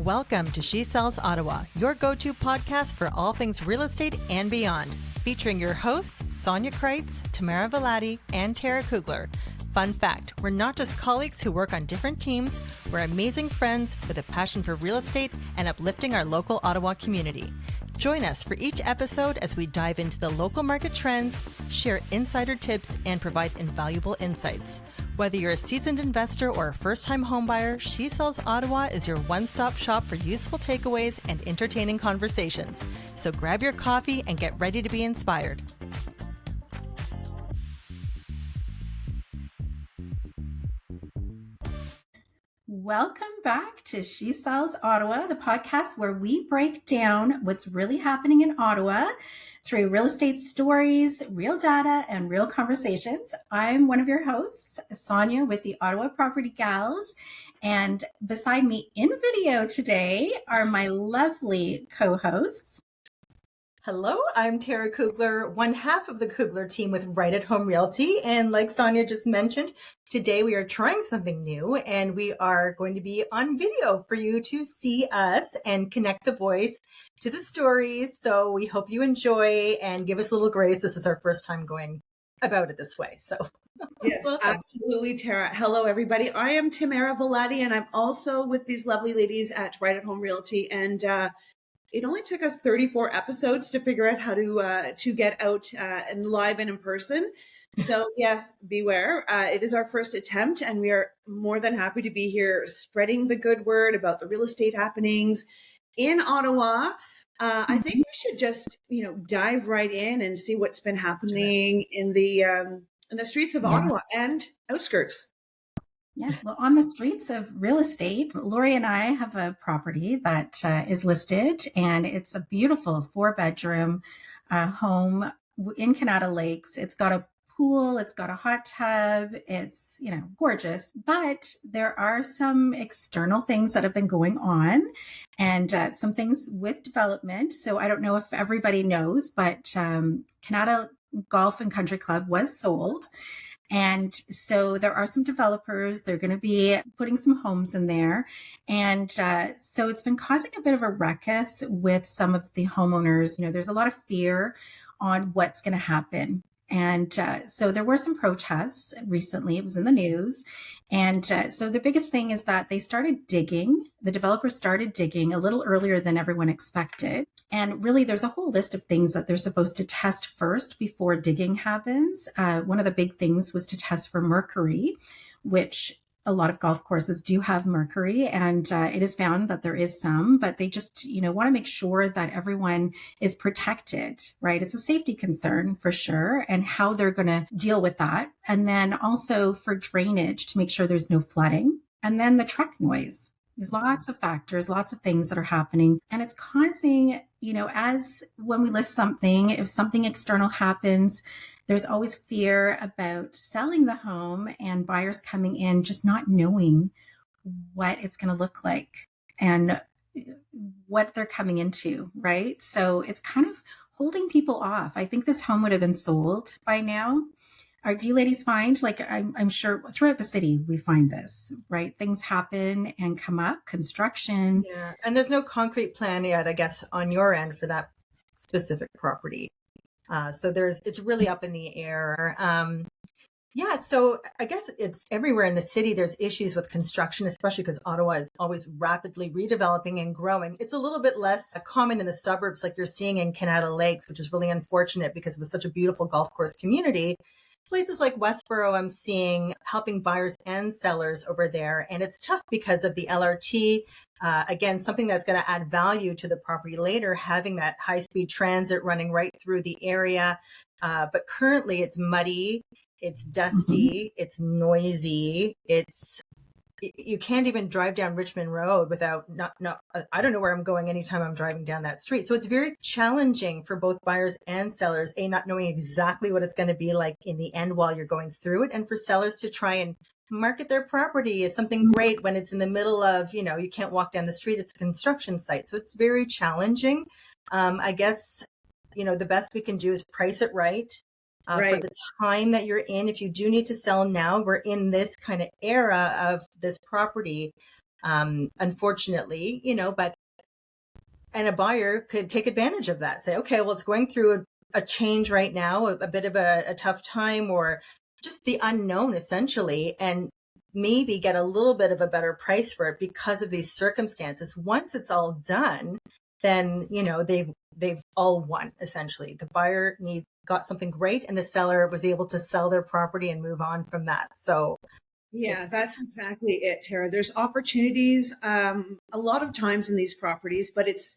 Welcome to She Sells Ottawa, your go-to podcast for all things real estate and beyond, featuring your hosts, Sonya, Tamara and Tara Kugler. Fun fact, we're not just colleagues who work on different teams, we're amazing friends with a passion for real estate and uplifting our local Ottawa community. Join us for each episode as we dive into the local market trends, share insider tips, and provide invaluable insights. Whether you're a seasoned investor or a first-time homebuyer, She Sells Ottawa is your one-stop shop for useful takeaways and entertaining conversations. So grab your coffee and get ready to be inspired. Welcome back to She Sells Ottawa, the podcast where we break down what's really happening in Ottawa through real estate stories, real data, and real conversations. I'm one of your hosts, Sonya, with the Ottawa Property Gals. And beside me in video today are my lovely co-hosts. Hello, I'm Tara Kugler, one half of the Kugler team with Right at Home Realty. And like Sonya just mentioned, today we are trying something new and we are going to be on video for you to see us and connect the voice to the stories. So we hope you enjoy and give us a little grace. This is our first time going about it this way. So yes, absolutely, Tara. Hello, everybody. I am Tamara and I'm also with these lovely ladies at Right at Home Realty. And it only took us 34 episodes to figure out how to get out and live and in person. So yes, beware. It is our first attempt, and we are more than happy to be here spreading the good word about the real estate happenings in Ottawa. I think we should just, dive right in and see what's been happening in the streets of Ottawa and outskirts. Yeah, well, on the streets of real estate, Lori and I have a property that is listed, and it's a beautiful 4-bedroom home in Kanata Lakes. It's got a pool, it's got a hot tub, it's, gorgeous, but there are some external things that have been going on and some things with development. So I don't know if everybody knows, but Kanata Golf and Country Club was sold. And so there are some developers, they're going to be putting some homes in there. And so it's been causing a bit of a ruckus with some of the homeowners. There's a lot of fear on what's going to happen. And so there were some protests recently. It was in the news. And so the biggest thing is that they started digging. The developers started digging a little earlier than everyone expected. And really, there's a whole list of things that they're supposed to test first before digging happens. One of the big things was to test for mercury, which a lot of golf courses do have mercury, and it is found that there is some, but they just, want to make sure that everyone is protected, right? It's a safety concern for sure, and how they're going to deal with that. And then also for drainage to make sure there's no flooding. And then the truck noise. There's lots of factors, lots of things that are happening. And it's causing, as when we list something, if something external happens, there's always fear about selling the home and buyers coming in just not knowing what it's going to look like and what they're coming into, right? So it's kind of holding people off. I think this home would have been sold by now. Do you ladies find, I'm sure throughout the city, we find this, right? Things happen and come up, construction. Yeah, and there's no concrete plan yet, I guess, on your end for that specific property. So it's really up in the air. So I guess it's everywhere in the city. There's issues with construction, especially because Ottawa is always rapidly redeveloping and growing. It's a little bit less common in the suburbs like you're seeing in Kanata Lakes, which is really unfortunate because it was such a beautiful golf course community. Places like Westboro, I'm seeing helping buyers and sellers over there. And it's tough because of the LRT. Again, something that's going to add value to the property later, having that high-speed transit running right through the area. But currently it's muddy, it's dusty, it's noisy, you can't even drive down Richmond Road without I don't know where I'm going anytime I'm driving down that street. So it's very challenging for both buyers and sellers, not knowing exactly what it's going to be like in the end while you're going through it. And for sellers to try and market their property is something great when it's in the middle of, you can't walk down the street. It's a construction site. So it's very challenging. I guess, the best we can do is price it right. For the time that you're in. If you do need to sell now, we're in this kind of era of this property. unfortunately, and a buyer could take advantage of that. Say, okay, well, it's going through a change right now, a bit of a tough time, or just the unknown essentially, and maybe get a little bit of a better price for it because of these circumstances. Once it's all done, then, they've all won essentially. The buyer got something great and the seller was able to sell their property and move on from that. So yeah, that's exactly it, Tara. There's opportunities a lot of times in these properties, but it's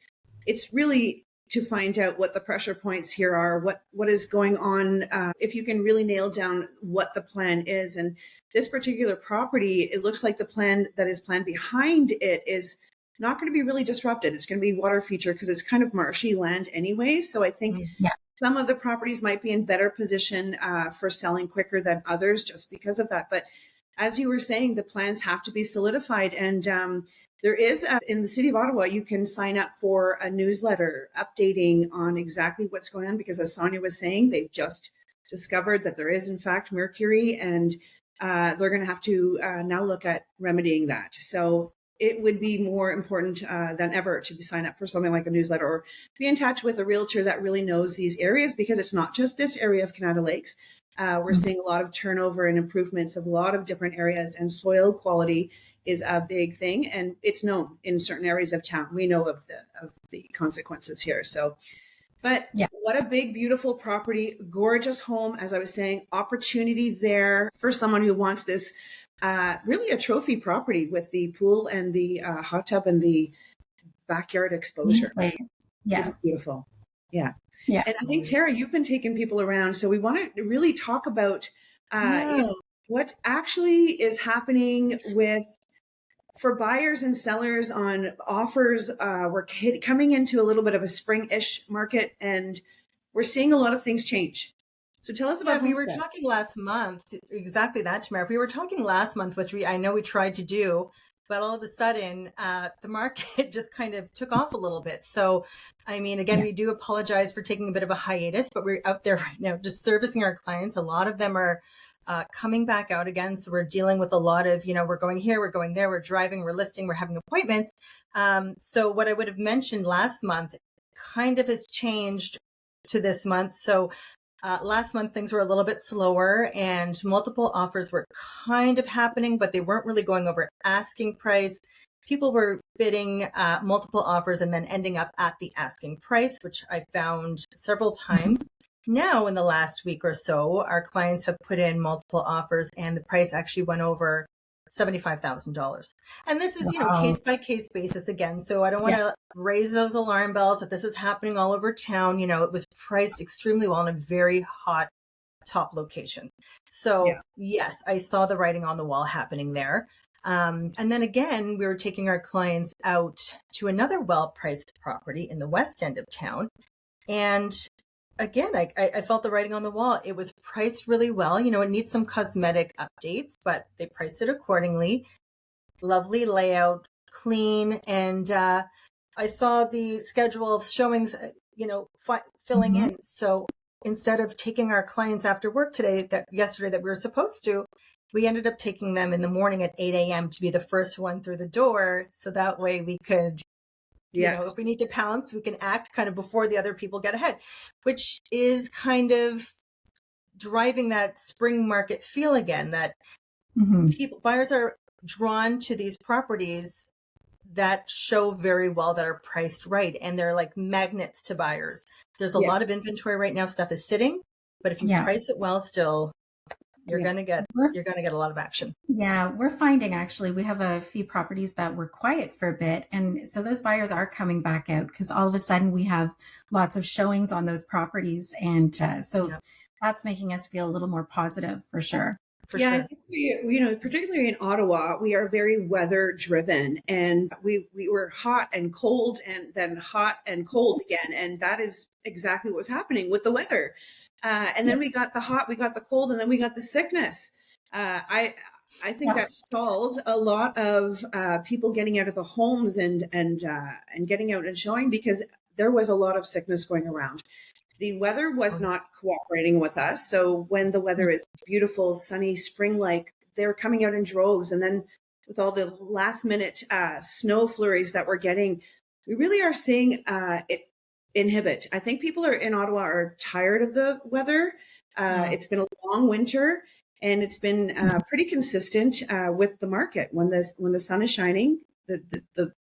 really to find out what the pressure points here are, what is going on, if you can really nail down what the plan is. And this particular property, it looks like the plan that is planned behind it is not going to be really disrupted. It's going to be water feature because it's kind of marshy land anyway. So I think some of the properties might be in better position for selling quicker than others just because of that. But as you were saying, the plans have to be solidified. And there is, in the city of Ottawa, you can sign up for a newsletter updating on exactly what's going on, because as Sonya was saying, they've just discovered that there is in fact mercury, and they're going to have to now look at remedying that. So it would be more important than ever to sign up for something like a newsletter, or be in touch with a realtor that really knows these areas, because it's not just this area of Kanata Lakes. We're seeing a lot of turnover and improvements of a lot of different areas, and soil quality is a big thing, and it's known in certain areas of town. We know of the consequences here. So, but what a big, beautiful property, gorgeous home. As I was saying, opportunity there for someone who wants this, really a trophy property with the pool and the hot tub and the backyard exposure. Yeah, it is beautiful. Yeah. Yeah. And I think, Tara, you've been taking people around. So we want to really talk about what actually is happening for buyers and sellers on offers. We're coming into a little bit of a spring-ish market, and we're seeing a lot of things change. So tell us about we were talking last month, exactly that, Tamara. We were talking last month, which I know we tried to do, but all of a sudden, the market just kind of took off a little bit. So, I mean, again, we do apologize for taking a bit of a hiatus, but we're out there right now just servicing our clients. A lot of them are coming back out again. So we're dealing with a lot of, we're going here, we're going there, we're driving, we're listing, we're having appointments. So what I would have mentioned last month kind of has changed to this month. So last month, things were a little bit slower and multiple offers were kind of happening, but they weren't really going over asking price. People were bidding multiple offers and then ending up at the asking price, which I found several times. Now, in the last week or so, our clients have put in multiple offers and the price actually went over $75,000. And this is, case by case basis again. So I don't want to raise those alarm bells that this is happening all over town. It was priced extremely well in a very hot top location. So yes, I saw the writing on the wall happening there. And then again, we were taking our clients out to another well-priced property in the west end of town. And again, I felt the writing on the wall. It was priced really well. It needs some cosmetic updates, but they priced it accordingly. Lovely layout, clean. And I saw the schedule of showings, filling in. So instead of taking our clients after work yesterday that we were supposed to, we ended up taking them in the morning at 8 a.m. to be the first one through the door. So that way we could if we need to pounce, we can act kind of before the other people get ahead, which is kind of driving that spring market feel again, that buyers are drawn to these properties that show very well, that are priced right. And they're like magnets to buyers. There's a lot of inventory right now. Stuff is sitting, but if you price it well, still you're going to get a lot of action. Yeah, we're finding actually we have a few properties that were quiet for a bit. And so those buyers are coming back out because all of a sudden we have lots of showings on those properties. And so that's making us feel a little more positive for sure. I think we, particularly in Ottawa, we are very weather driven, and we were hot and cold and then hot and cold again. And that is exactly what was happening with the weather. And then we got the hot, we got the cold, and then we got the sickness. I think that stalled a lot of people getting out of the homes and getting out and showing, because there was a lot of sickness going around. The weather was not cooperating with us. So when the weather is beautiful, sunny, spring-like, they're coming out in droves. And then with all the last minute snow flurries that we're getting, we really are seeing it inhibit. I think people in Ottawa are tired of the weather. It's been a long winter, and it's been pretty consistent with the market. When the sun is shining, the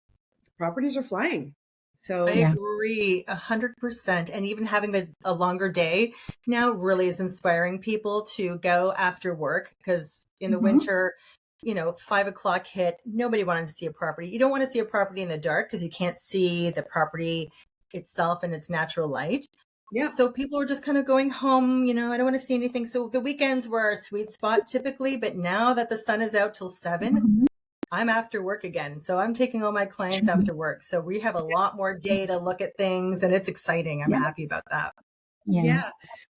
properties are flying. So I agree 100%. And even having a longer day now really is inspiring people to go after work, because in the winter, 5 o'clock hit, nobody wanted to see a property. You don't want to see a property in the dark because you can't see the property itself in its natural light. yeah, So people are just kind of going home, I don't want to see anything. So the weekends were our sweet spot typically, but now that the sun is out till 7, I'm after work again. So I'm taking all my clients after work. So we have a lot more day to look at things, and it's exciting. I'm happy about that. Yeah.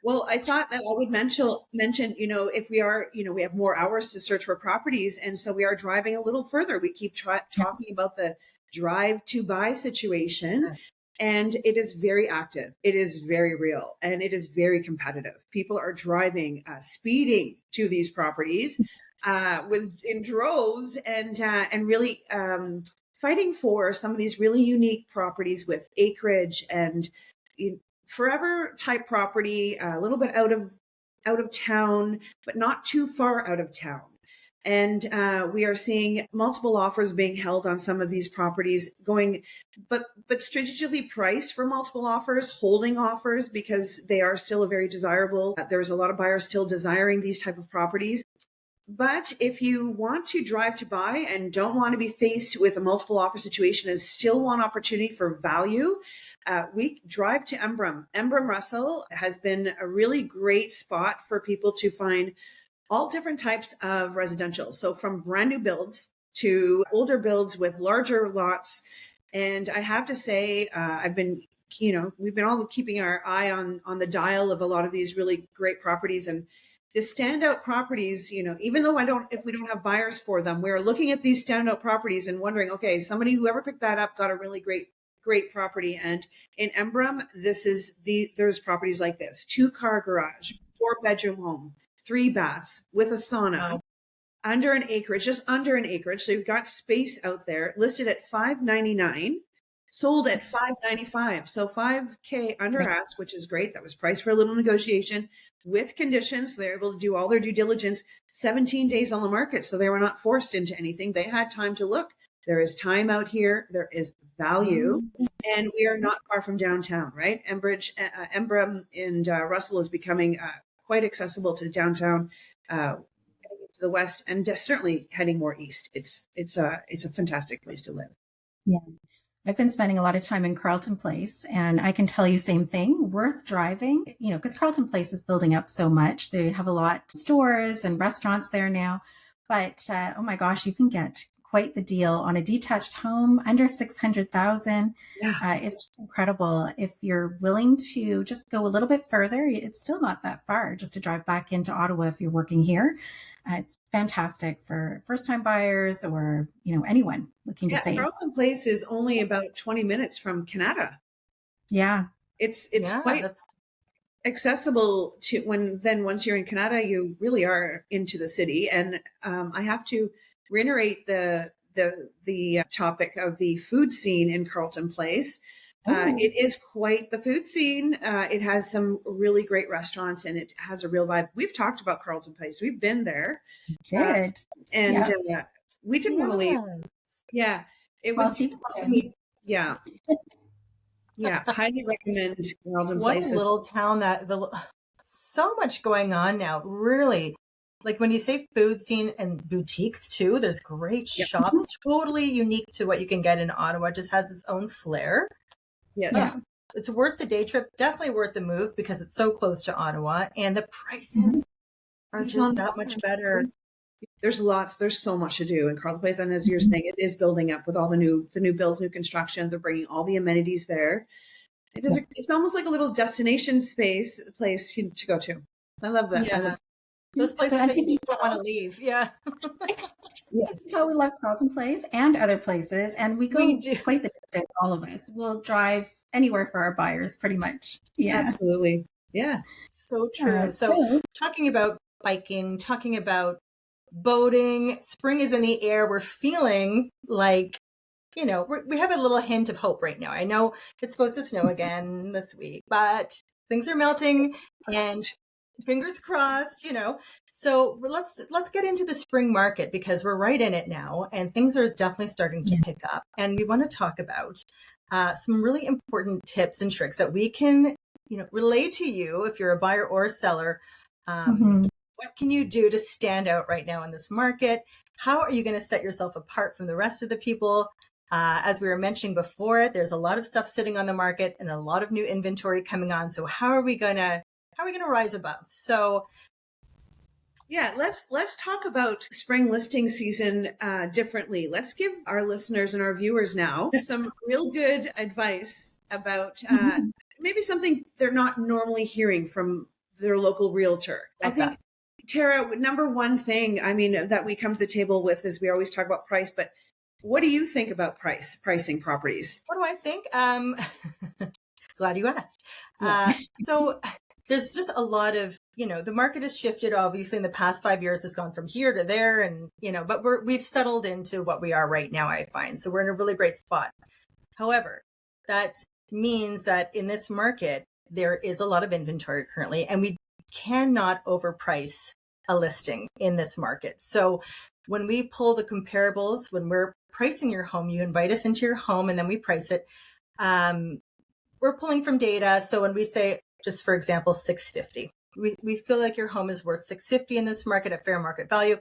Well, I thought that I would mention, if we are, we have more hours to search for properties. And so we are driving a little further. We keep talking about the drive to buy situation, and it is very active. It is very real, and it is very competitive. People are driving, speeding to these properties in droves, and really fighting for some of these really unique properties with acreage and forever type property, a little bit out of town, but not too far out of town. And we are seeing multiple offers being held on some of these properties, but strategically priced for multiple offers, holding offers, because they are still a very desirable. There's a lot of buyers still desiring these type of properties. But if you want to drive to buy and don't want to be faced with a multiple offer situation and still want opportunity for value, we drive to Embrun. Embrun Russell has been a really great spot for people to find all different types of residential. So from brand new builds to older builds with larger lots. And I have to say, we've been all keeping our eye on the dial of a lot of these really great properties. And the standout properties, even though if we don't have buyers for them, we're looking at these standout properties and wondering, okay, whoever picked that up got a really great property. And in Embrun, there's properties like this: 2-car garage, 4-bedroom home, 3 baths with a sauna, under an acreage, just under an acreage. So you've got space out there, listed at $599, sold at $595. So $5K under ask, which is great. That was priced for a little negotiation with conditions. They're able to do all their due diligence. 17 days on the market, so they were not forced into anything. They had time to look. There is time out here. There is value, and we are not far from downtown, right? Embrun and Russell is becoming quite accessible to downtown, to the west, and certainly heading more east. It's a fantastic place to live. Yeah. I've been spending a lot of time in Carleton Place, and I can tell you same thing, worth driving, because Carleton Place is building up so much. They have a lot of stores and restaurants there now, but oh my gosh, you can get quite the deal on a detached home under 600,000. It's just incredible. If you're willing to just go a little bit further, it's still not that far just to drive back into Ottawa if you're working here. It's fantastic for first-time buyers or anyone looking to save. Carleton Place is only about 20 minutes from Kanata. Yeah, it's quite accessible to once you're in Kanata, you really are into the city. And I have to reiterate the topic of the food scene in Carleton Place. It is quite the food scene. It has some really great restaurants, and it has a real vibe. We've talked about Carleton Place. We've been there. We didn't want to leave. Yeah, it was. Yeah. Highly recommend Carleton Place. What a little town so much going on now. Really, like when you say food scene and boutiques too, there's great shops, totally unique to what you can get in Ottawa. It just has its own flair. Yes. Yeah. It's worth the day trip, definitely worth the move because it's so close to Ottawa, and the prices are just that much better. There's so much to do in Carleton Place, and as you're saying, it is building up with all the new builds, new construction. They're bringing all the amenities there. It's almost like a little destination place to go to. I love that. Yeah. Those places that you just don't want to leave. Yeah. Yes. So we love Carleton Place and other places, and we go quite the distance, all of us. We'll drive anywhere for our buyers, pretty much. Yeah. Absolutely. Yeah. So true. So talking about biking, talking about boating. Spring is in the air. We're feeling like, we have a little hint of hope right now. I know it's supposed to snow again this week, but things are melting and fingers crossed, So let's get into the spring market because we're right in it now and things are definitely starting to pick up. And we want to talk about some really important tips and tricks that we can, relay to you if you're a buyer or a seller. What can you do to stand out right now in this market? How are you going to set yourself apart from the rest of the people? As we were mentioning before, there's a lot of stuff sitting on the market and a lot of new inventory coming on. So how are we going to rise above? So yeah, let's talk about spring listing season differently. Let's give our listeners and our viewers now some real good advice about maybe something they're not normally hearing from their local realtor. I think, Tara, number one thing, that we come to the table with is we always talk about price, but what do you think about pricing properties? What do I think? Glad you asked. So there's just a lot of, the market has shifted, obviously, in the past 5 years. It's gone from here to there and, but we've settled into what we are right now, I find. So we're in a really great spot. However, that means that in this market, there is a lot of inventory currently, and we cannot overprice a listing in this market. So when we pull the comparables, when we're pricing your home, you invite us into your home and then we price it. We're pulling from data. So when we say, just for example, $650, we feel like your home is worth $650 in this market at fair market value.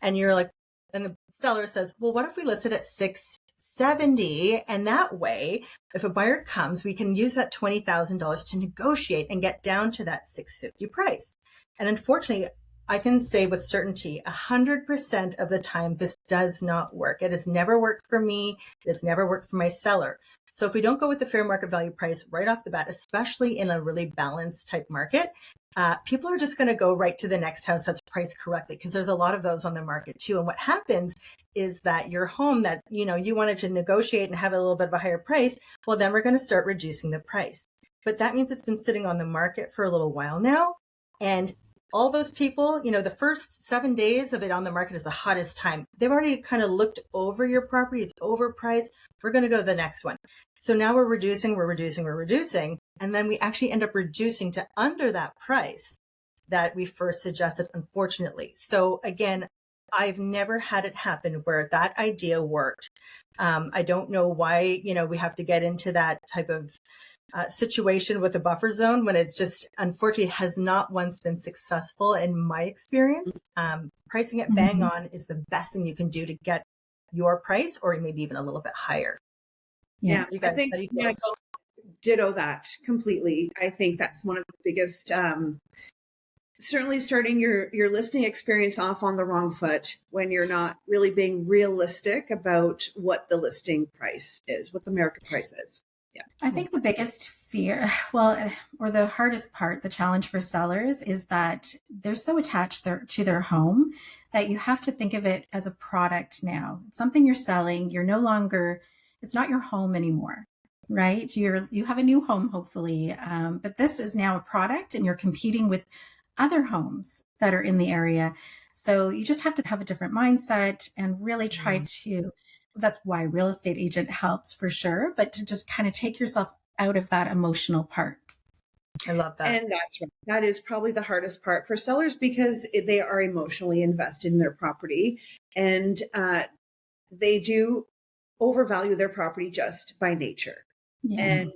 And you're like, and the seller says, well, what if we list it at $670? And that way, if a buyer comes, we can use that $20,000 to negotiate and get down to that $650 price. And unfortunately, I can say with certainty, 100% of the time, this does not work. It has never worked for me. It has never worked for my seller. So if we don't go with the fair market value price right off the bat, especially in a really balanced type market, people are just going to go right to the next house that's priced correctly because there's a lot of those on the market too. And what happens is that your home that, you wanted to negotiate and have a little bit of a higher price, well, then we're going to start reducing the price. But that means it's been sitting on the market for a little while now. And all those people, the first 7 days of it on the market is the hottest time. They've already kind of looked over your property. It's overpriced. We're going to go to the next one. So now we're reducing. And then we actually end up reducing to under that price that we first suggested, unfortunately. So again, I've never had it happen where that idea worked. I don't know why, we have to get into that type of situation with a buffer zone when it's just unfortunately has not once been successful in my experience. Pricing it bang on is the best thing you can do to get your price or maybe even a little bit higher. Yeah, I think ditto that completely. I think that's one of the biggest, certainly starting your listing experience off on the wrong foot when you're not really being realistic about what the listing price is, what the market price is. Yeah. I think the biggest fear, or the hardest part, the challenge for sellers is that they're so attached to their home that you have to think of it as a product now. It's something you're selling. You're no longer, it's not your home anymore, right? You have a new home, hopefully, but this is now a product and you're competing with other homes that are in the area. So you just have to have a different mindset and really try to, that's why real estate agent helps for sure, but to just kind of take yourself out of that emotional part. I love that. And that's right. That is probably the hardest part for sellers because they are emotionally invested in their property and they do overvalue their property just by nature. Yeah. And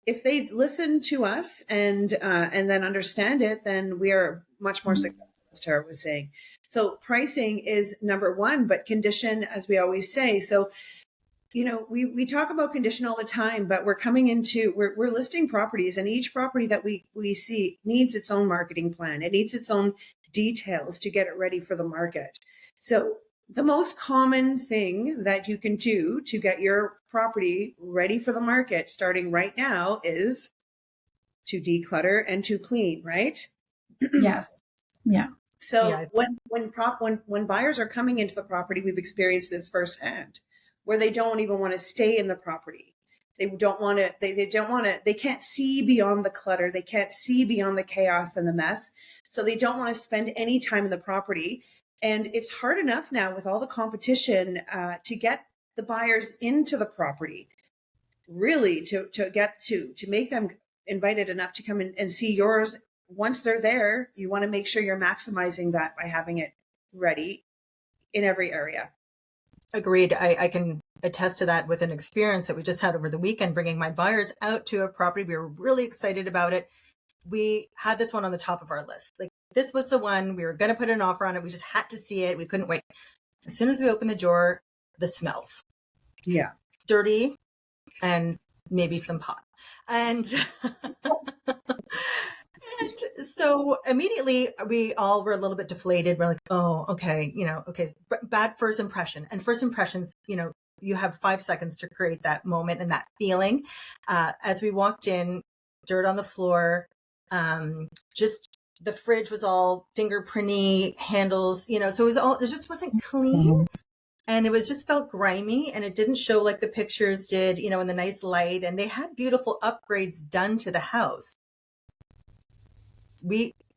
if they listen to us and then understand it, then we are much more successful, as Tara was saying. So pricing is number one, but condition, as we always say. So, we talk about condition all the time, but we're listing properties, and each property that we see needs its own marketing plan. It needs its own details to get it ready for the market. So the most common thing that you can do to get your property ready for the market starting right now is to declutter and to clean, right? Yes. Yeah. So yeah. When buyers are coming into the property, we've experienced this firsthand, where they don't even want to stay in the property. They don't want to, they can't see beyond the clutter. They can't see beyond the chaos and the mess. So they don't want to spend any time in the property. And it's hard enough now with all the competition to get the buyers into the property, really to make them invited enough to come in and see yours. Once they're there, you want to make sure you're maximizing that by having it ready in every area. Agreed. I can attest to that with an experience that we just had over the weekend, bringing my buyers out to a property. We were really excited about it. We had this one on the top of our list. Like, this was the one, we were going to put an offer on it. We just had to see it. We couldn't wait. As soon as we opened the door, the smells. Yeah. Dirty and maybe some pot. And, and so immediately we all were a little bit deflated. We're like, oh, okay, okay, bad first impression. And first impressions, you have 5 seconds to create that moment and that feeling. As we walked in, dirt on the floor, just the fridge was all fingerprinty handles, so it just wasn't clean. And it was just felt grimy, and it didn't show like the pictures did, in the nice light. And they had beautiful upgrades done to the house.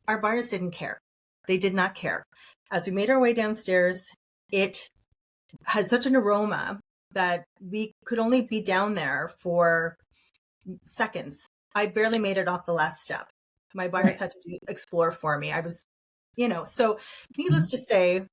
Our buyers didn't care. They did not care. As we made our way downstairs, it had such an aroma that we could only be down there for seconds. I barely made it off the last step. My buyers had to explore for me. I was, so needless to say,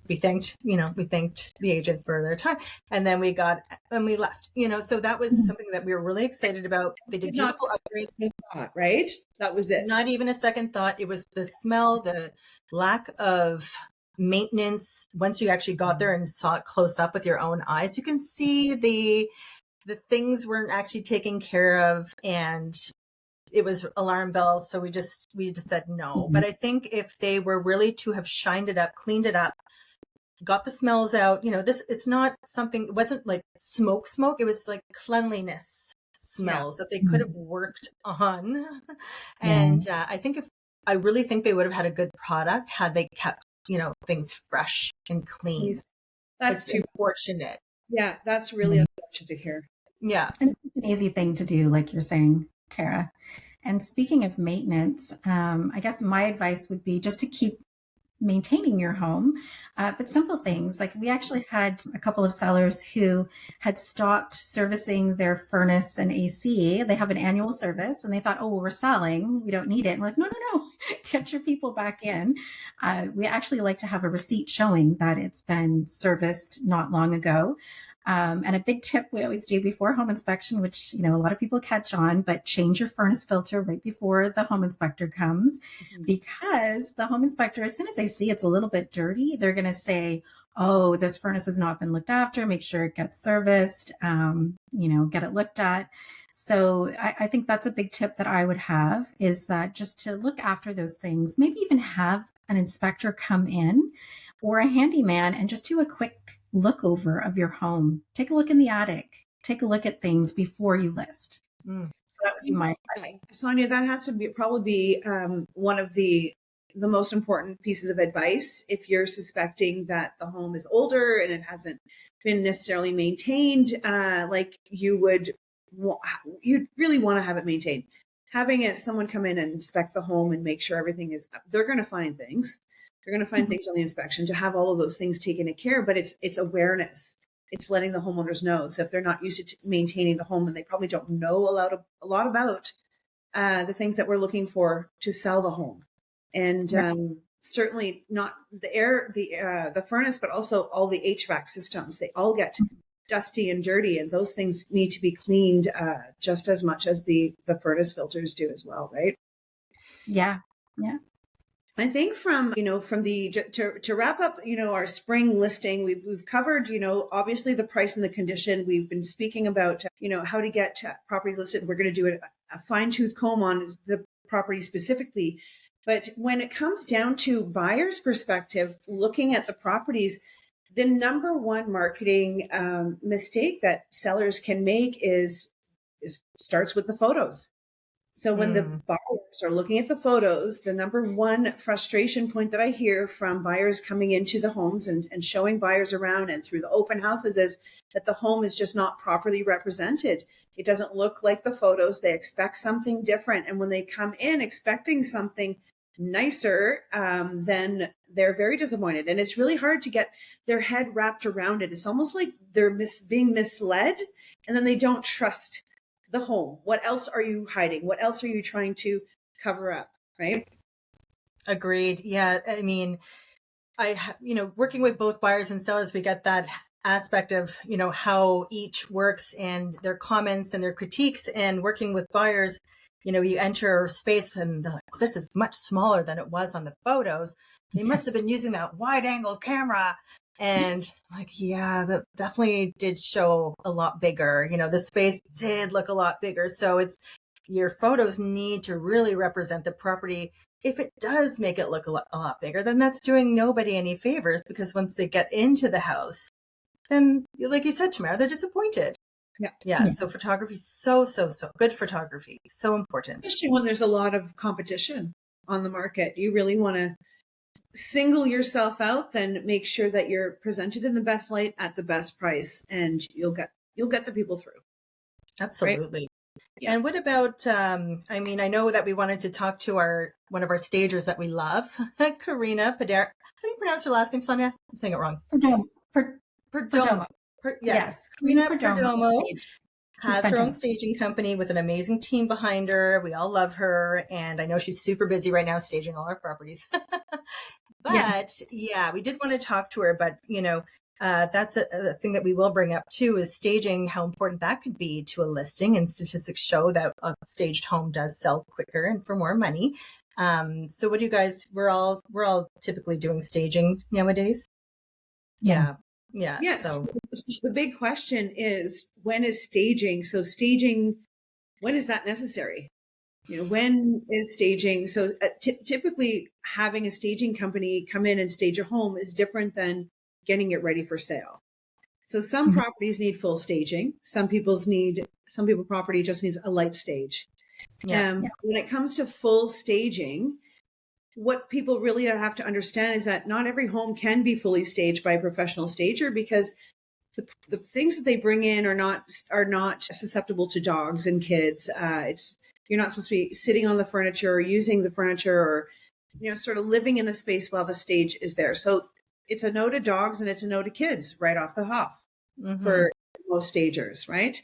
we thanked the agent for their time, and then we left, so that was something that we were really excited about. They did beautiful upgrades, right? That was it. Not even a second thought. It was the smell, the lack of maintenance. Once you actually got there and saw it close up with your own eyes, you can see the things weren't actually taken care of, and it was alarm bells. So we just said no. But I think if they were really to have shined it up, cleaned it up, got the smells out, it's not something, it wasn't like smoke. It was like cleanliness smells that they could have worked on. And I really think they would have had a good product had they kept, things fresh and clean. That's too fortunate. Yeah, that's really unfortunate to hear. Yeah. And it's an easy thing to do, like you're saying, Tara. And speaking of maintenance, I guess my advice would be just to keep maintaining your home, but simple things. Like, we actually had a couple of sellers who had stopped servicing their furnace and AC. They have an annual service, and they thought, oh, well, we're selling, we don't need it. And we're like, no, get your people back in. We actually like to have a receipt showing that it's been serviced not long ago. And a big tip we always do before home inspection, which, a lot of people catch on, but change your furnace filter right before the home inspector comes, because the home inspector, as soon as they see it's a little bit dirty, they're going to say, oh, this furnace has not been looked after. Make sure it gets serviced, get it looked at. So I think that's a big tip that I would have, is that just to look after those things, maybe even have an inspector come in or a handyman and just do a quick look over of your home. Take a look in the attic. Take a look at things before you list. So that would be my advice. Sonya, that has to probably be one of the most important pieces of advice if you're suspecting that the home is older and it hasn't been necessarily maintained like you'd really want to have it maintained. Having someone come in and inspect the home and make sure everything is up. They're going to find things. They're going to find things on the inspection to have all of those things taken care of, but it's awareness. It's letting the homeowners know. So if they're not used to maintaining the home, then they probably don't know a lot about the things that we're looking for to sell the home. And certainly not the furnace, but also all the HVAC systems. They all get dusty and dirty, and those things need to be cleaned just as much as the furnace filters do as well, right? Yeah. I think to wrap up, our spring listing, we've covered, obviously the price and the condition. We've been speaking about, how to get properties listed. We're going to do a fine tooth comb on the property specifically. But when it comes down to buyer's perspective, looking at the properties, the number one marketing mistake that sellers can make is starts with the photos. So when the buyers are looking at the photos, the number one frustration point that I hear from buyers coming into the homes and showing buyers around and through the open houses is that the home is just not properly represented. It doesn't look like the photos. They expect something different. And when they come in expecting something nicer, then they're very disappointed. And it's really hard to get their head wrapped around it. It's almost like they're being misled, and then they don't trust the home. What else are you hiding? What else are you trying to cover up? Right? Agreed. Yeah. I mean, working with both buyers and sellers, we get that aspect of, how each works and their comments and their critiques. And working with buyers, you enter a space and they're like, oh, this is much smaller than it was on the photos. They must have been using that wide angle camera. And I'm like, yeah, that definitely did show a lot bigger. The space did look a lot bigger. So your photos need to really represent the property. If it does make it look a lot bigger, then that's doing nobody any favors, because once they get into the house, then, like you said, Tamara, they're disappointed. Yeah. So photography, so good photography. So important. Especially when there's a lot of competition on the market. You really want to single yourself out, then make sure that you're presented in the best light at the best price, and you'll get the people through. Absolutely. Right? Yeah. And what about, I know that we wanted to talk to one of our stagers that we love, Karina Padera. How do you pronounce her last name, Sonya? I'm saying it wrong. Perdomo. Yes. Karina Perdomo has her own staging company with an amazing team behind her. We all love her. And I know she's super busy right now staging all our properties. But we did want to talk to her. But, that's a thing that we will bring up too, is staging, how important that could be to a listing. And statistics show that a staged home does sell quicker and for more money. So what do you guys, we're all typically doing staging nowadays. Yeah. Yes. So the big question is, when is staging? So staging, when is that necessary? When is staging? So typically having a staging company come in and stage a home is different than getting it ready for sale. So some properties need full staging. Some people property just needs a light stage. When it comes to full staging, what people really have to understand is that not every home can be fully staged by a professional stager, because the things that they bring in are not susceptible to dogs and kids. You're not supposed to be sitting on the furniture or using the furniture, or sort of living in the space while the stage is there. So it's a no to dogs and it's a no to kids right off the hop for most stagers, right?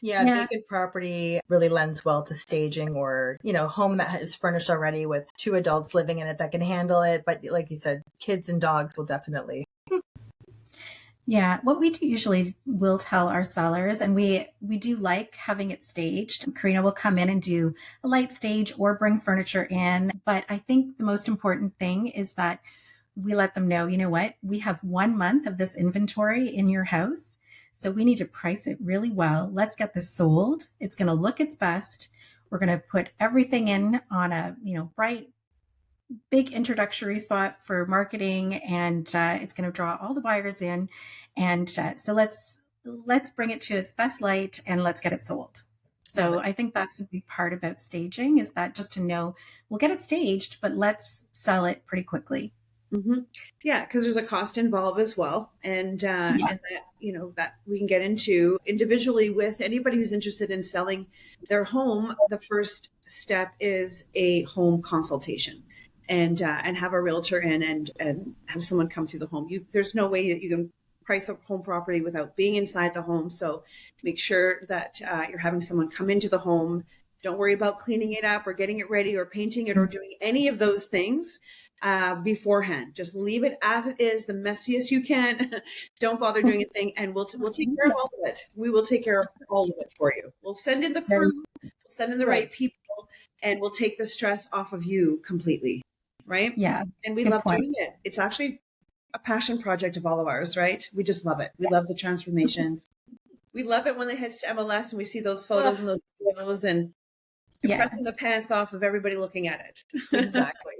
Yeah, vacant property really lends well to staging, or, home that is furnished already with 2 adults living in it that can handle it. But like you said, kids and dogs will definitely. Yeah, what we usually will tell our sellers, and we do like having it staged. Karina will come in and do a light stage or bring furniture in. But I think the most important thing is that we let them know, what, we have 1 month of this inventory in your house. So we need to price it really well. Let's get this sold. It's going to look its best. We're going to put everything in on a, bright, big introductory spot for marketing, and it's going to draw all the buyers in. And so let's bring it to its best light and let's get it sold. So I think that's a big part about staging, is that just to know we'll get it staged, but let's sell it pretty quickly. Yeah, because there's a cost involved as well, and that that we can get into individually with anybody who's interested in selling their home. The first step is a home consultation, and have a realtor in and have someone come through the home. There's no way that you can price a home property without being inside the home. So make sure that you're having someone come into the home. Don't worry about cleaning it up or getting it ready or painting it or doing any of those things beforehand. Just leave it as it is, the messiest you can. Don't bother doing a thing, and we'll take care of all of it. We will take care of all of it for you. We'll send in the crew, we'll send in the right people, and we'll take the stress off of you completely. Right? Yeah. And we love doing it. It's actually a passion project of all of ours, right? We just love it. We love the transformations. We love it when it hits to MLS and we see those photos and those videos, and pressing the pants off of everybody looking at it. Exactly.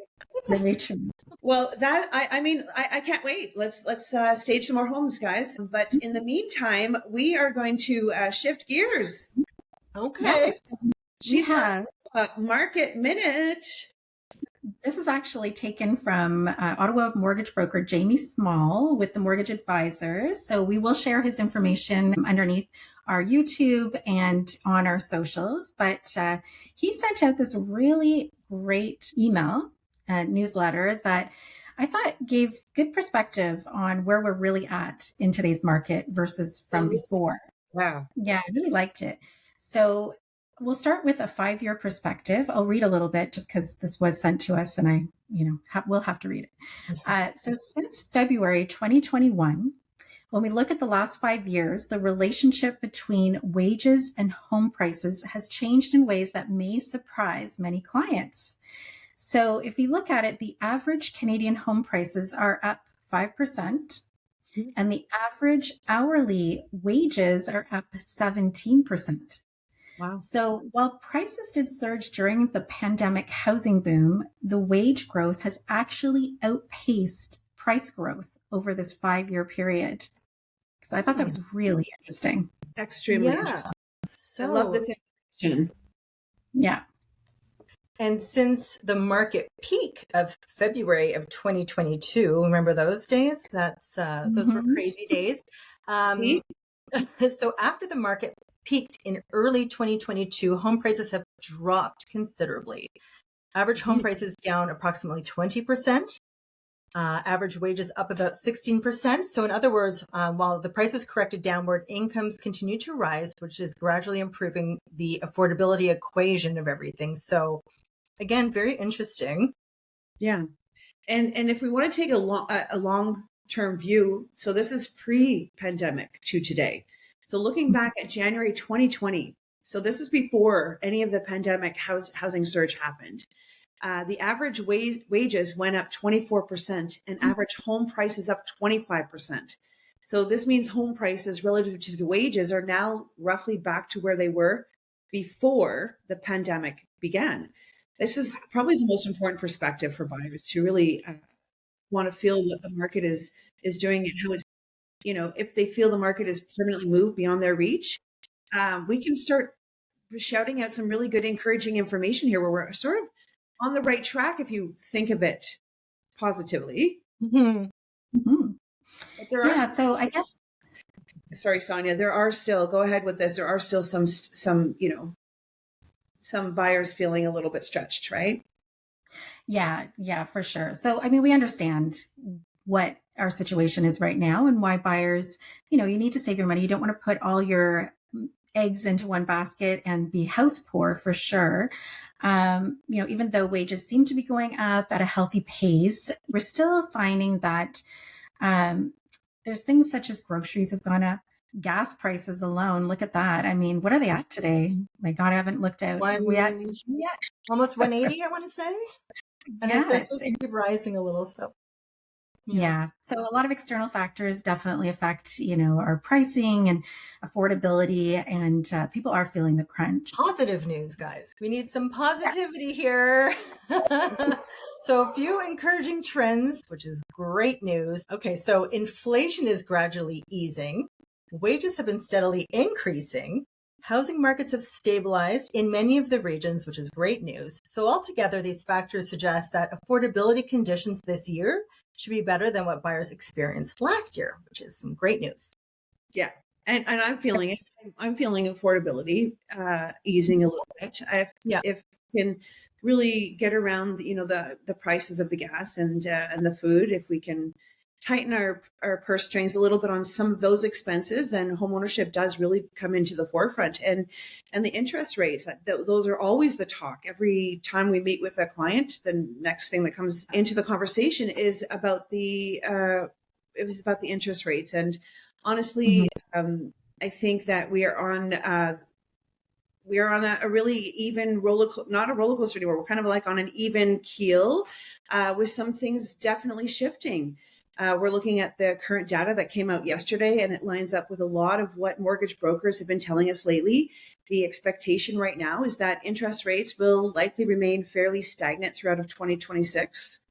Very true. Well, that I can't wait. Let's stage some more homes, guys. But in the meantime, we are going to shift gears. Okay. She's a market minute. This is actually taken from Ottawa mortgage broker Jamie Small with the Mortgage Advisors. So we will share his information underneath our YouTube and on our socials. But he sent out this really great email newsletter that I thought gave good perspective on where we're really at in today's market versus from before. Wow. Yeah, I really liked it. So we'll start with a 5-year perspective. I'll read a little bit just because this was sent to us and I, will have to read it. So since February 2021, when we look at the last 5 years, the relationship between wages and home prices has changed in ways that may surprise many clients. So if you look at it, the average Canadian home prices are up 5%. And the average hourly wages are up 17%. Wow. So while prices did surge during the pandemic housing boom, the wage growth has actually outpaced price growth over this 5-year period. So I thought that was really interesting. Extremely interesting. I love this information. Yeah. And since the market peak of February of 2022, remember those days? Those were crazy days. So after the market peaked in early 2022, home prices have dropped considerably. Average home prices down approximately 20%. Average wages up about 16%. So in other words, while the prices corrected downward, incomes continue to rise, which is gradually improving the affordability equation of everything. So again, very interesting. Yeah. And if we want to take a long-term view, so this is pre-pandemic to today. So looking back at January 2020, so this is before any of the pandemic housing surge happened. The average wages went up 24% and average home prices up 25%. So this means home prices relative to the wages are now roughly back to where they were before the pandemic began. This is probably the most important perspective for buyers to really want to feel what the market is doing and how it's, if they feel the market is permanently moved beyond their reach, we can start shouting out some really good, encouraging information here where we're sort of on the right track if you think of it positively. But there are so I guess. Sorry, Sonya, there are still, go ahead with this. There are still some buyers feeling a little bit stretched, right? Yeah, for sure. So, I mean, we understand what our situation is right now and why buyers, you need to save your money. You don't want to put all your eggs into one basket and be house poor for sure. Even though wages seem to be going up at a healthy pace, we're still finding that there's things such as groceries have gone up. Gas prices alone, look at that. I mean, what are they at today? My God, I haven't looked out. Almost 180, I want to say. And they're supposed to be rising a little. So yeah. So a lot of external factors definitely affect, our pricing and affordability, and people are feeling the crunch. Positive news, guys. We need some positivity here. So a few encouraging trends, which is great news. Okay, so inflation is gradually easing. Wages have been steadily increasing. Housing markets have stabilized in many of the regions, which is great news. So altogether, these factors suggest that affordability conditions this year should be better than what buyers experienced last year, which is some great news. Yeah. And I'm feeling it. I'm feeling affordability easing a little bit. If we can really get around, the prices of the gas and the food, if we can tighten our purse strings a little bit on some of those expenses, then homeownership does really come into the forefront. And the interest rates, those are always the talk. Every time we meet with a client, the next thing that comes into the conversation is about the interest rates. And honestly, I think that we are on a really even not a roller coaster anymore. We're kind of like on an even keel with some things definitely shifting. We're looking at the current data that came out yesterday, and it lines up with a lot of what mortgage brokers have been telling us lately. The expectation right now is that interest rates will likely remain fairly stagnant throughout of 2026.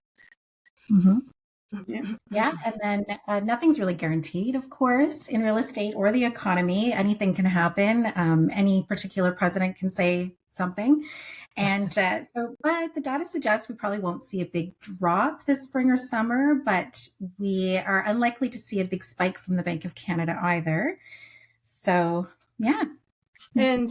Yeah. And then nothing's really guaranteed, of course, in real estate or the economy. Anything can happen. Any particular president can say something. And but the data suggests we probably won't see a big drop this spring or summer, but we are unlikely to see a big spike from the Bank of Canada either. So, yeah. And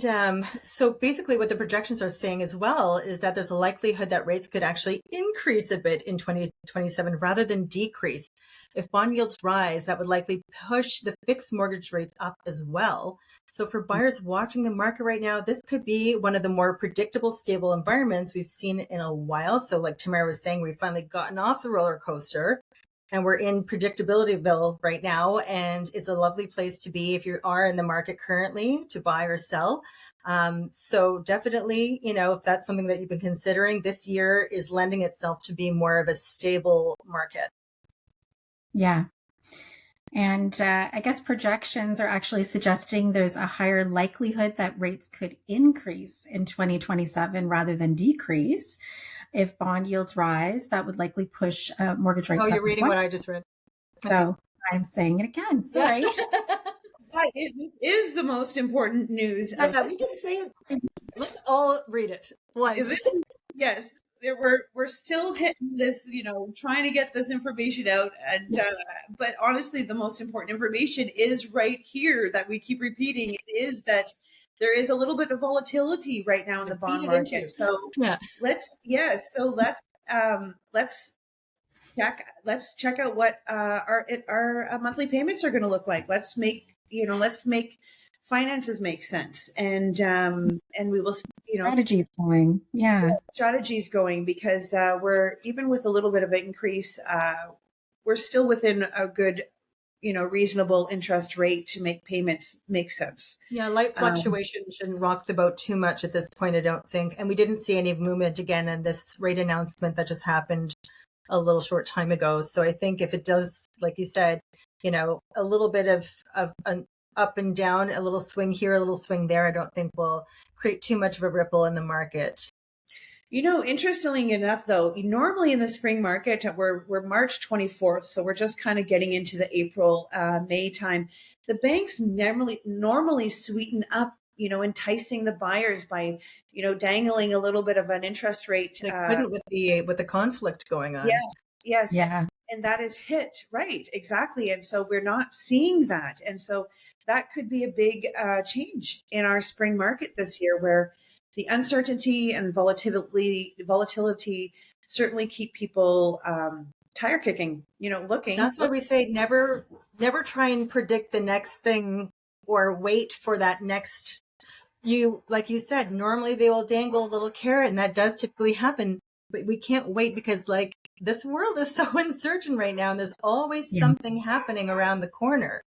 so basically what the projections are saying as well is that there's a likelihood that rates could actually increase a bit in 2027 rather than decrease. If bond yields rise, that would likely push the fixed mortgage rates up as well. So for buyers watching the market right now, this could be one of the more predictable, stable environments we've seen in a while. So like Tamara was saying, we've finally gotten off the roller coaster. And we're in predictabilityville right now, and it's a lovely place to be if you are in the market currently to buy or sell. So definitely, if that's something that you've been considering, this year is lending itself to be more of a stable market. Yeah. And I guess projections are actually suggesting there's a higher likelihood that rates could increase in 2027 rather than decrease. If bond yields rise, that would likely push mortgage rates up. Oh, you're reading what I just read. So I'm saying it again. Sorry. That is the most important news. We can say it. Let's all read it once. Yes. We're still hitting this, trying to get this information out. And but honestly, the most important information is right here that we keep repeating. It is that there is a little bit of volatility right now in the bond market. So let's check out what our monthly payments are going to look like. Let's make finances make sense, and we will strategies going, because we're, even with a little bit of an increase, we're still within a good, reasonable interest rate to make payments make sense. Yeah, light fluctuation shouldn't rock the boat too much at this point, I don't think. And we didn't see any movement again in this rate announcement that just happened a little short time ago. So I think if it does, like you said, a little bit of an up and down, a little swing here, a little swing there, I don't think will create too much of a ripple in the market. Interestingly enough, though, normally in the spring market, we're March 24th, so we're just kind of getting into the April, May time. The banks normally sweeten up, enticing the buyers by, dangling a little bit of an interest rate. They couldn't with the conflict going on. Yes. Yeah. And that is hit, right? Exactly. And so we're not seeing that. And so that could be a big change in our spring market this year, where the uncertainty and volatility certainly keep people tire kicking, looking. That's why we say never try and predict the next thing or wait for that next. Like you said, normally they will dangle a little carrot, and that does typically happen, but we can't wait because this world is so uncertain right now, and there's always something happening around the corner.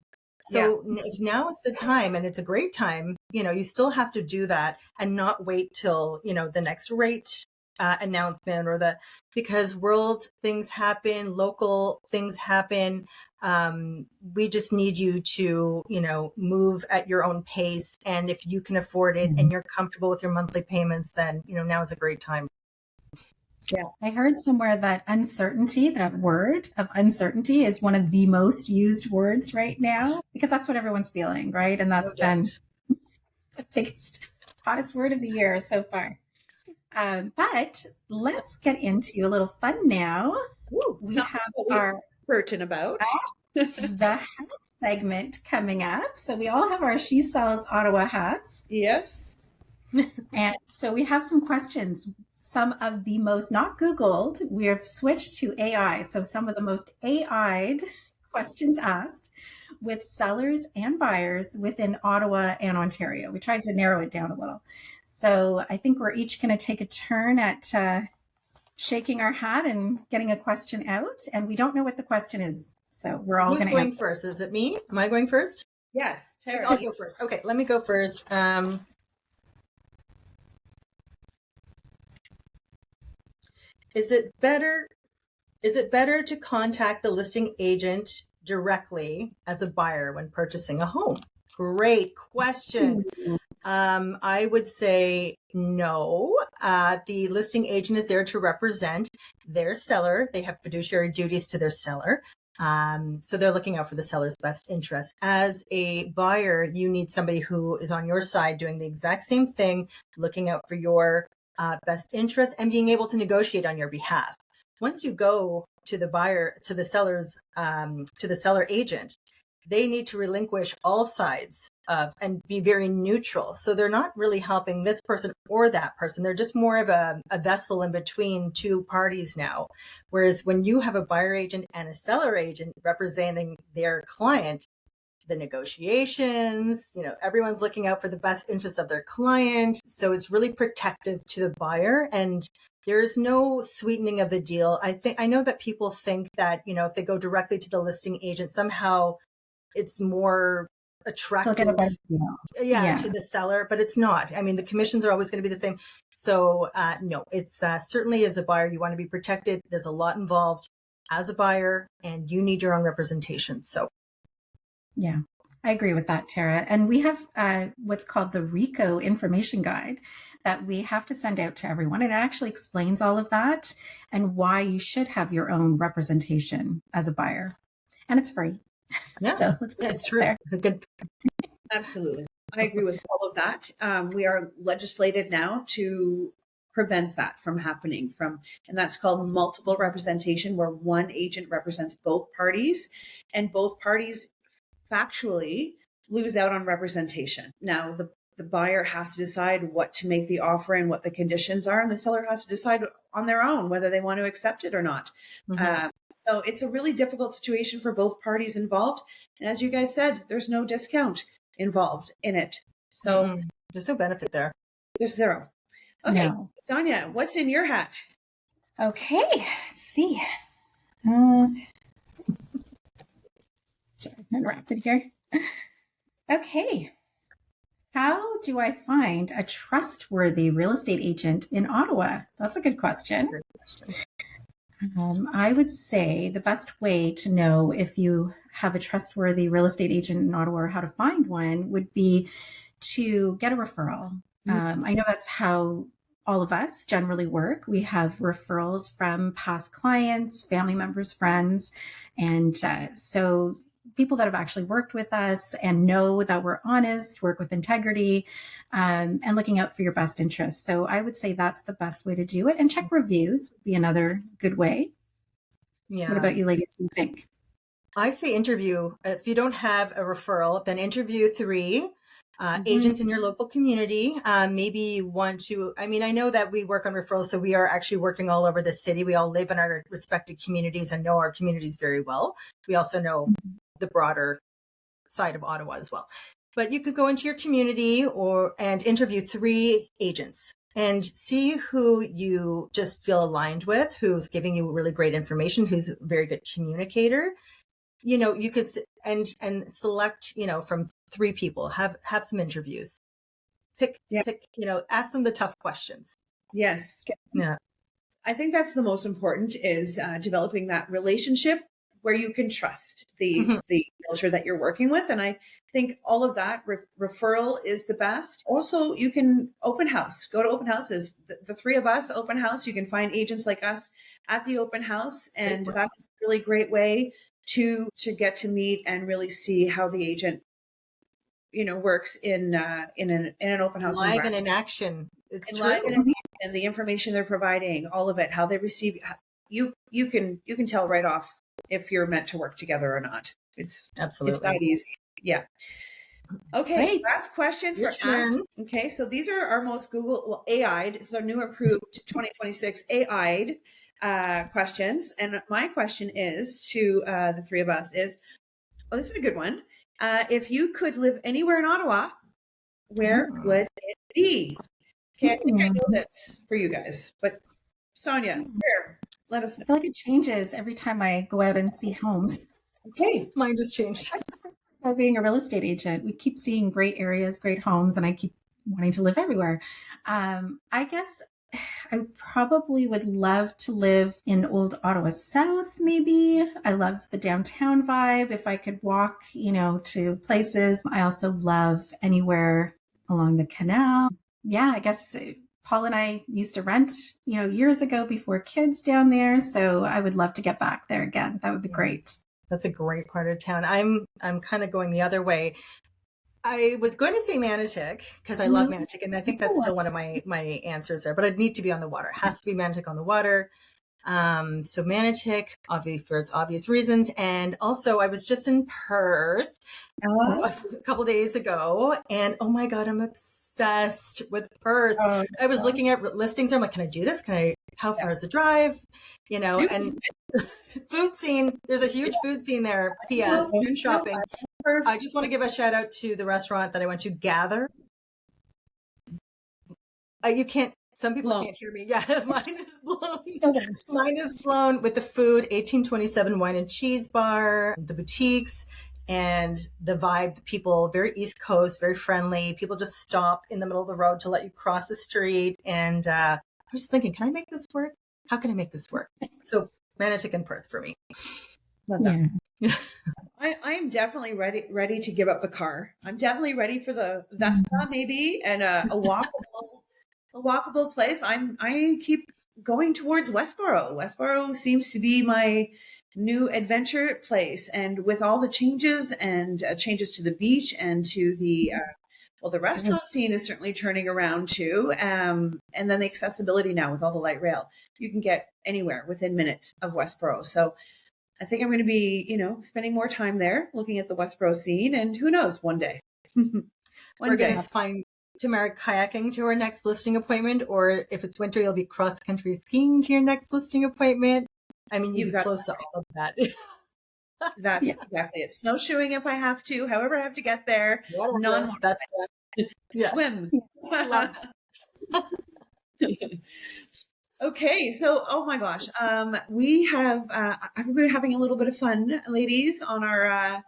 So if now is the time, and it's a great time, you still have to do that and not wait till, the next rate announcement because world things happen, local things happen. We just need you to, move at your own pace. And if you can afford it and you're comfortable with your monthly payments, then, now is a great time. Yeah. I heard somewhere that uncertainty, that word of uncertainty, is one of the most used words right now, because that's what everyone's feeling, right? And that's been the biggest, hottest word of the year so far. But let's get into a little fun now. We have our curtain about the hat segment coming up. So we all have our She Sells Ottawa hats. Yes. And so we have some questions. Some of the most not Googled, we have switched to AI. So some of the most AI'd questions asked with sellers and buyers within Ottawa and Ontario. We tried to narrow it down a little. So I think we're each going to take a turn at shaking our hat and getting a question out. And we don't know what the question is. So we're all going to going first? Is it me? Am I going first? Yes. Tara. I'll go first. Okay, let me go first. Is it better to contact the listing agent directly as a buyer when purchasing a home? Great question. I would say no. The listing agent is there to represent their seller. They have fiduciary duties to their seller. So they're looking out for the seller's best interest. As a buyer, you need somebody who is on your side doing the exact same thing, looking out for your best interest and being able to negotiate on your behalf. Once you go to the buyer, to the seller agent, they need to relinquish all sides of and be very neutral. So they're not really helping this person or that person. They're just more of a vessel in between two parties now. Whereas when you have a buyer agent and a seller agent representing their client, the negotiations, everyone's looking out for the best interest of their client. So it's really protective to the buyer, and there's no sweetening of the deal. I know that people think that, if they go directly to the listing agent, somehow it's more attractive to the seller, but it's not. I mean, the commissions are always going to be the same. So no, it's certainly as a buyer, you want to be protected. There's a lot involved as a buyer, and you need your own representation. So yeah, I agree with that, Tara. And we have what's called the RICO information guide that we have to send out to everyone. And it actually explains all of that and why you should have your own representation as a buyer. And it's free. Yeah, so it's true. Good. Absolutely. I agree with all of that. We are legislated now to prevent that from happening and that's called multiple representation, where one agent represents both parties and both parties factually lose out on representation. Now, the buyer has to decide what to make the offer and what the conditions are, and the seller has to decide on their own whether they want to accept it or not. Mm-hmm. So it's a really difficult situation for both parties involved. And as you guys said, there's no discount involved in it. So there's no benefit there. There's zero. Okay, No. Sonya, what's in your hat? Okay, let's see. Sorry, I'm interrupted here. Okay. How do I find a trustworthy real estate agent in Ottawa? That's a good question. I would say the best way to know if you have a trustworthy real estate agent in Ottawa or how to find one would be to get a referral. I know that's how all of us generally work. We have referrals from past clients, family members, friends, and so people that have actually worked with us and know that we're honest, work with integrity, and looking out for your best interests. So I would say that's the best way to do it. And check reviews would be another good way. Yeah. What about you ladies? What do you think? I say interview. If you don't have a referral, then interview 3 agents in your local community. Maybe you want to, I know that we work on referrals, so we are actually working all over the city. We all live in our respective communities and know our communities very well. We also know the broader side of Ottawa as well. But you could go into your community and interview 3 agents and see who you just feel aligned with, who's giving you really great information, who's a very good communicator. You could and select, from 3 people, have some interviews, pick, ask them the tough questions. Yes. Yeah. I think that's the most important is developing that relationship where you can trust the realtor that you're working with. And I think all of that referral is the best. Also, you can open house, go to open houses. The 3 of us open house, you can find agents like us at the open house. And that is a really great way to get to meet and really see how the agent, works in an open house. Live and in action. It's true. Live and the information they're providing, all of it, how they receive, you can tell right off if you're meant to work together or not. It's absolutely, it's that easy. Yeah. Okay. Great. Last question for us. Okay. So these are our most AI'd. This is our new approved 2026 AI'd questions. And my question is to the 3 of us is, this is a good one. If you could live anywhere in Ottawa, where would it be? Okay, I think I know this for you guys, but Sonya, where? Let us know. I feel like it changes every time I go out and see homes. Okay. Mine just changed. About being a real estate agent, we keep seeing great areas, great homes, and I keep wanting to live everywhere. I guess I probably would love to live in Old Ottawa South, maybe. I love the downtown vibe. If I could walk, to places. I also love anywhere along the canal. Yeah, I guess Paul and I used to rent, years ago before kids down there. So I would love to get back there again. That would be great. That's a great part of town. I'm kind of going the other way. I was going to say Manotick because I love Manotick, and I think that's still one of my answers there. But I'd need to be on the water. It has to be Manotick on the water. So Manotick, obviously for its obvious reasons, and also I was just in Perth a couple days ago, and oh my god, I'm obsessed with Perth. I was looking at listings. I'm like, can I do this? How far is the drive? And food scene. There's a huge food scene there. P.S. Food shopping. I just want to give a shout out to the restaurant that I went to, Gather. You can't. Some people can't hear me. Yeah, mine is blown. Mine is blown with the food. 1827 wine and cheese bar, the boutiques, and the vibe. The people, very East Coast, very friendly. People just stop in the middle of the road to let you cross the street. And I was just thinking, can I make this work? How can I make this work? So Manotick and Perth for me. Love that. Yeah. I'm definitely ready to give up the car. I'm definitely ready for the Vespa maybe and a walkable place. I keep going towards Westboro. Westboro seems to be my new adventure place, and with all the changes and changes to the beach and to the the restaurant scene is certainly turning around too. And then the accessibility now with all the light rail, you can get anywhere within minutes of Westboro. So I think I'm going to be, spending more time there looking at the Westboro scene, and who knows, one day. We're going to find Tamara kayaking to her next listing appointment, or if it's winter, you'll be cross-country skiing to your next listing appointment. I mean, you've got close to all of that. That's exactly it. Snowshoeing if I have to, however I have to get there. Swim. Okay, so oh my gosh, we have I've been having a little bit of fun, ladies, on our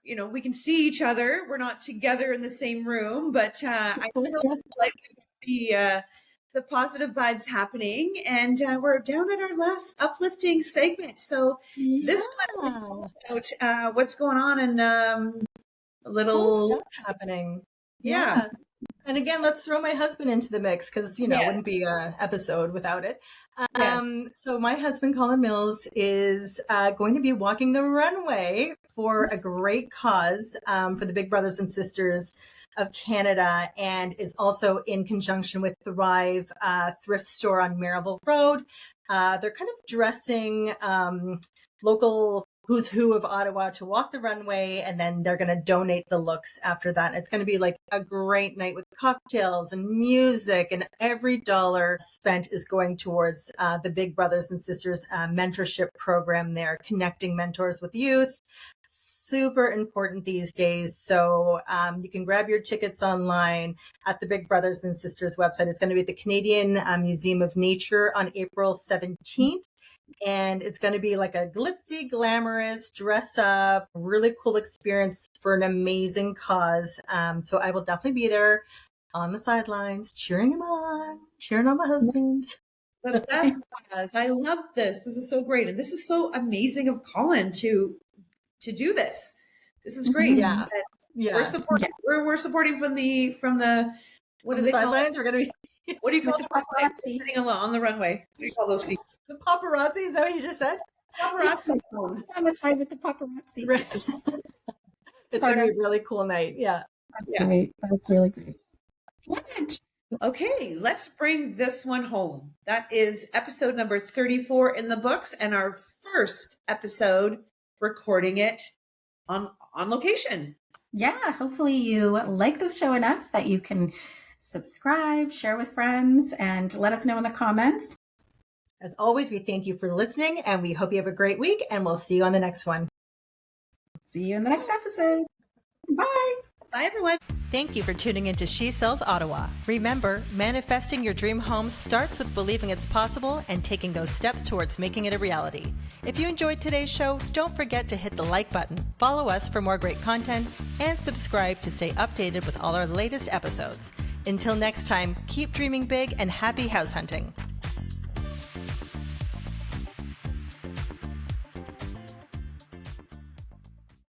we can see each other. We're not together in the same room, but I feel like the positive vibes happening, and we're down at our last uplifting segment. So this one is about what's going on and a little cool stuff happening. Yeah. And again, let's throw my husband into the mix because, it wouldn't be an episode without it. So my husband, Colin Mills, is going to be walking the runway for a great cause for the Big Brothers and Sisters of Canada, and is also in conjunction with Thrive Thrift Store on Maryville Road. They're kind of dressing local who's who of Ottawa to walk the runway, and then they're going to donate the looks after that. And it's going to be like a great night with cocktails and music, and every dollar spent is going towards the Big Brothers and Sisters mentorship program there, connecting mentors with youth. Super important these days. So you can grab your tickets online at the Big Brothers and Sisters website. It's going to be at the Canadian Museum of Nature on April 17th. And it's going to be like a glitzy, glamorous, dress up, really cool experience for an amazing cause. So I will definitely be there on the sidelines, cheering him on, cheering on my husband. The best cause. I love this. This is so great. And this is so amazing of Colin to do this. This is great. Yeah. We're supporting. We're supporting from the what are the sidelines? We're going to be. What do you call the paparazzi sitting on the runway? What do you call those seats? The paparazzi, is that what you just said? Paparazzi. On the side with the paparazzi. Right. It's going to be a really cool night. Yeah. That's great. That's really great. What? Okay, let's bring this one home. That is episode number 34 in the books, and our first episode recording it on location. Yeah, hopefully you like this show enough that you can subscribe, share with friends, and let us know in the comments. As always, we thank you for listening, and we hope you have a great week, and we'll see you on the next one. See you in the next episode. Bye. Bye, everyone. Thank you for tuning into She Sells Ottawa. Remember, manifesting your dream home starts with believing it's possible and taking those steps towards making it a reality. If you enjoyed today's show, don't forget to hit the like button, follow us for more great content, and subscribe to stay updated with all our latest episodes. Until next time, keep dreaming big and happy house hunting.